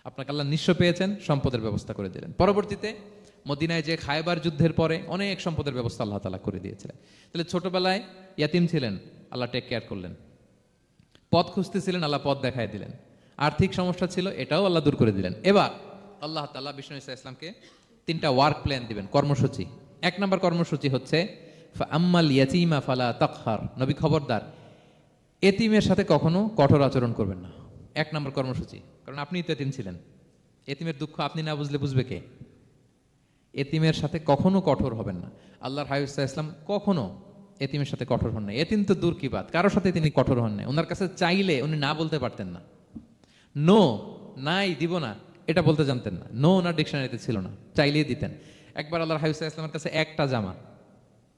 আপনাকে আল্লাহ নিঃস্ব পেয়েছেন, সম্পদের ব্যবস্থা করে দিলেন। পরবর্তীতে মদিনায় যে খায়বার যুদ্ধের পরে অনেক সম্পদের ব্যবস্থা আল্লাহ তাআলা করে দিয়েছিলেন। তাহলে ছোটবেলায় ইয়াতিম ছিলেন, আল্লাহ টেক কেয়ার করলেন। পথ খুঁজতেছিলেন, আল্লাহ পথ দেখায় দিলেন। আর্থিক সমস্যা ছিল, এটাও আল্লাহ দূর করে দিলেন। এবার আল্লাহ তাআলা বিষ্ণু ঈসা ইসলামকে 3টা ওয়ার্ক প্ল্যান দিবেন, কর্মসূচি। 1 নম্বর কর্মসূচি হচ্ছে আম্মাল ইয়াতীমা ফালা তাকহার, নবী খবরদার এতিমের সাথে কখনো কঠোর আচরণ করবেন না। 1 নম্বর কর্মসূচি, কারণ আপনিই তো এতিম ছিলেন। এতিমের দুঃখ আপনি না বুঝলে বুঝবে কে? এতিমের সাথে কখনো কঠোর হবেন না। আল্লাহর হাবিব সাল্লাল্লাহু আলাইহি ওয়াসাল্লাম কখনো এতিমের সাথে কঠোর হন না। এতিম তো দূর কি বাত, কারোর সাথে তিনি কঠোর হন না। ওনার কাছে চাইলে উনি না বলতে পারতেন না। নো, নাই, দিব না, এটা বলতে জানতেন না। নো ওনার ডিকশনারিতে ছিল না, চাইলেই দিতেন। একবার আল্লাহর হাবিব সাল্লাল্লাহু আলাইহি ওয়াসাল্লামের কাছে একটা জামা।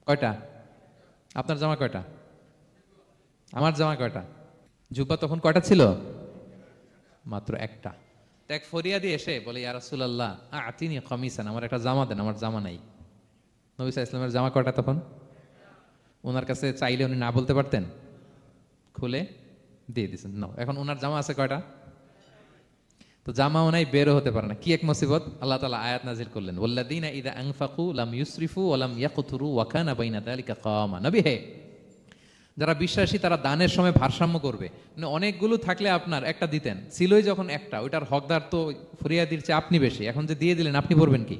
কয়টা? আপনার জামা কয়টা? আমার জামা কয়টা? জুব্বা তখন কয়টা ছিল? মাত্র একটা। তো এক ফরিয়াদি এসে বলে, ইয়া রাসূলুল্লাহ আতিনি কামিসান, আমার একটা জামা দেন, আমার জামা নাই। নবী সাল্লাল্লাহু আলাইহি ওয়াসাল্লামের জামা কয়টা তখন? ওনার কাছে চাইলে উনি না বলতে পারতেন, খুলে দিয়ে দিয়েছেন। নাও, এখন ওনার জামা আছে কয়টা? তো জামাও নাই, বেরও হতে পারে না। কি এক মুসিবত! আল্লাহ তাআলা আয়াত নাজিল করলেন, ওয়াল্লাযীনা ইযা আনফাকু লাম ইউসরিফু ওয়া লাম ইয়াকতুরু ওয়া কানা বাইনা যালিকা কাওয়ামা। নবী হে, যারা বিশ্বাসী তারা দানের সময় ভারসাম্য করবে। মানে অনেকগুলো থাকলে আপনার একটা দিতেন, ছিলই যখন একটা, ওইটার হকদার তো ফরিয়াদির চেয়ে আপনি বেশি। এখন যে দিয়ে দিলেন, আপনি পড়বেন কি?